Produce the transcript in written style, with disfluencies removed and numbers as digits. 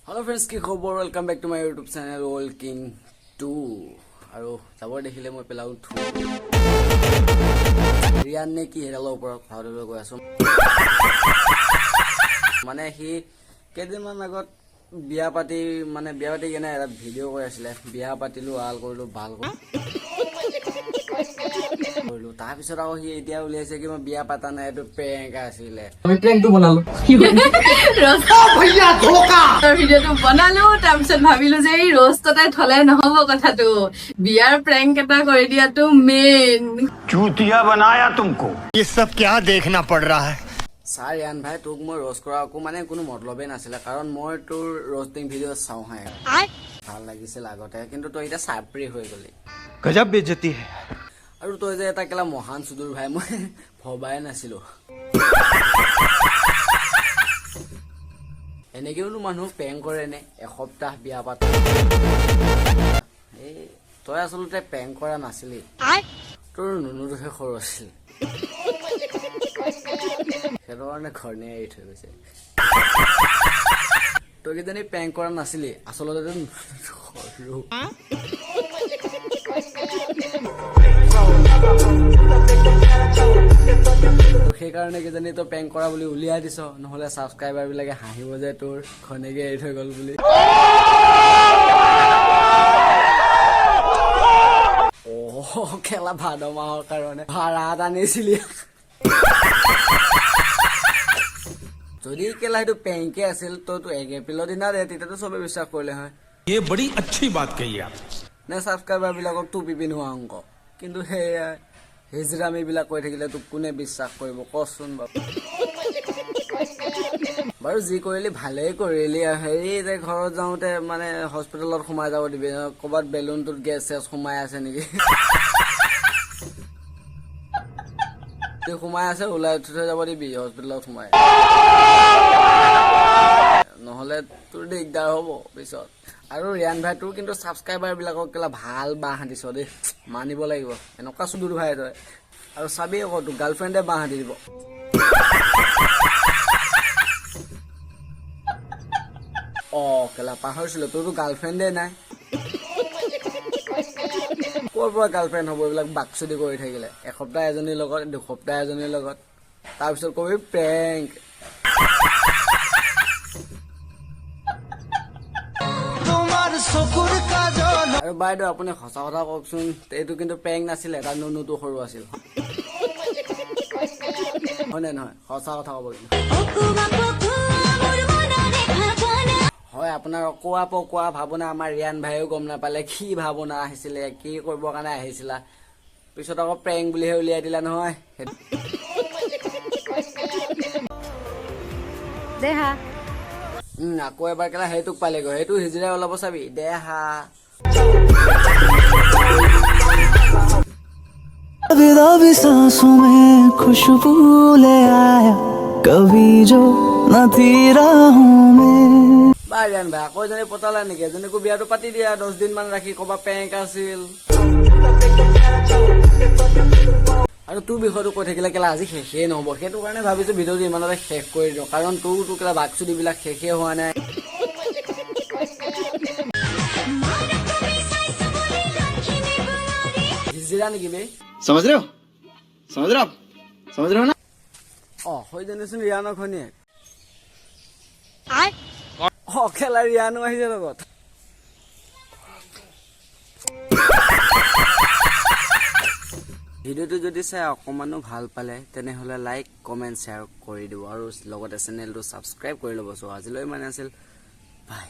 Hello friends, কি খবৰ? Welcome back to my YouTube channel Walking 2 আৰু যাবৰ দেখিলে মই পেলাও থু ৰিয়ান নে কি হেৰালৰ ওপৰত ভাৱলৈ গৈ আছো মানে হি কেইদিনমান আগত বিয়া পাতি কেনে এটা ভিডিঅ' কৰি আছিলে বিয়া পাতিলো আল কৰিলো ভাল কৰিলো তাৰ পিছত আকৌ হি এতিয়া উলিয়াইছে কি মই বিয়া পাতা নাই এইটো প্ৰেংক আছিলে আমি প্ৰেংকটো বনালো भैया धोखा ভিডিওটো বনালো তাৰ পিছত ভাবিলো যে এই ৰষ্টতে থলে নহব কথাটো বিয়াৰ প্ৰেংক এটা কৰি দিয়াটো মেইন चूतिया बनाया तुमको ये सब क्या देखना पड़ रहा है ছাৰ ৰিয়ান ভাই তোক মই ৰ'ষ্ট কৰা আকৌ মানে কোনো মতলবেই নাছিলে কাৰণ মই তোৰ ৰ'ষ্টিং ভিডিঅ' চাওঁ হে ভাল লাগিছিল আগতে কিন্তু তই এতিয়া চাপৰি হৈ গলি गजब बेइज्जती है আৰু তই যে এটা কেলা মহান সুদূৰ ভাই মই ভবাই নাছিলো এনেকেও মানুহ প্ৰেংক কৰে নে এসপ্তাহ বিয়া পাতা এই তই আচলতে প্ৰেংক কৰা নাছিলি তোৰ নুনুটোহে সৰু আছিল সেইটো কাৰণে ঘৰনে এৰি থৈ গৈছে তই কিজানি প্ৰেংক কৰা নাছিলি আচলতে সৰু সেইকাৰণে কিজানি তই প্ৰেংক কৰা বুলি উলিয়াই দিছ নহলে ছাবস্ক্ৰাইবাৰ বিলাকে হাঁহিব যে তোৰ ঘনেকে এৰি থৈ গল বুলি খেলা ভাদ মাহৰ কাৰণে ভাড়াত আনিছিলি যদি কেলা সেইটো প্ৰেংকে আছিল তইতো 1 এপ্ৰিলৰ দিনা দে তেতিয়াতো চবে বিশ্বাস কৰিলে হয় ये बड़ी अच्छी बात कही आप নে ছাবস্ক্ৰাইবাৰ বিলাকক টুপি পিন্ধোৱা অংক কিন্তু সেয়া হিজৰামি বিলাক কৈ থাকিলে তোক কোনে বিশ্বাস কৰিব কচোন বাৰু যি কৰিলি ভালেই কৰিলি হেৰি যে ঘৰত যাওঁতে মানে হস্পিটেলত সোমাই যাব দিবি ক'ৰবাত বেলুনটোত গেছ চেছ সোমাই আছে নেকি সোমাই আছে ওলাই থৈ যাব দিবি হস্পিটেলত সোমাই নহলে তোৰ দিগদাৰ হ'ব পিছত আৰু ৰিয়ান ভাই তোৰ কিন্তু ছাবস্ক্ৰাইবাৰ বিলাকক কেলা ভাল বাহ দিছ দেই মানিব লাগিব এনেকুৱা সুদূৰ ভাই তই আৰু চাবি আকৌ তোৰ গাৰ্লফ্ৰেণ্ডে বাহ দিব কেলা পাহৰিছিলো তোৰতো গাৰ্লফ্ৰেণ্ডে নাই ক'ৰ পৰা গাৰ্লফ্ৰেণ্ড হ'ব এইবিলাক বাকচুদি কৰি থাকিলে এসপ্তাহ এজনীৰ লগত 2 সপ্তাহ এজনীৰ লগত তাৰপিছত কবি প্ৰেংক আৰু বাইদেউ আপুনি সঁচা কথা কওকচোন এইটো কিন্তু প্ৰেংক নাছিলে তাৰ নুনুটো সৰু আছিল হয়নে নহয় সঁচা কথা ক'ব হয় আপোনাৰ অকোৱা পকোৱা ভাৱনা আমাৰ ৰিয়ান ভাইও গম নাপালে কি ভাৱনা আহিছিলে কি কৰিবৰ কাৰণে আহিছিলা পিছত আকৌ প্ৰেংক বুলিহে উলিয়াই দিলা নহয় দেহা আকৌ এবাৰ কেলা সেইটোক পালেগৈ সেইটো হিজৰাই ওলাব চাবি দেহা दबी सांसों में खुशबू ले आया कभी जो न थी राहों में বা ৰিয়ান ভাই আকৌ এজনী পতালা নেকি এজনীকো বিয়াটো পাতি দিয়া 10 দিন মান ৰাখি ক'বা প্ৰেংক আছিল আৰু তোৰ বিষয়টো কৈ থাকিলে কেলা আজি শেষেই নহ'ব সেইটো কাৰণে ভাবিছো ভিডিঅ'টো ইমানতে শেষ কৰি দিওঁ কাৰণ তোৰ কেলা বাকচুদিবিলাক শেষেই হোৱা নাই হিজৰা নেকি বে समझ रहे हो ना হয়জনীচোন ৰিয়ানৰ ঘনীয়েক খেলা ৰিয়ানো আহিছে লগত ভিডিঅ'টো যদি চাই অকমানো ভাল পালে তেনেহ'লে লাইক কমেণ্ট শ্বেয়াৰ কৰি দিব আৰু লগতে চেনেলটো ছাবস্ক্ৰাইব কৰি ল'ব আজিলৈ মানে আছিল বাই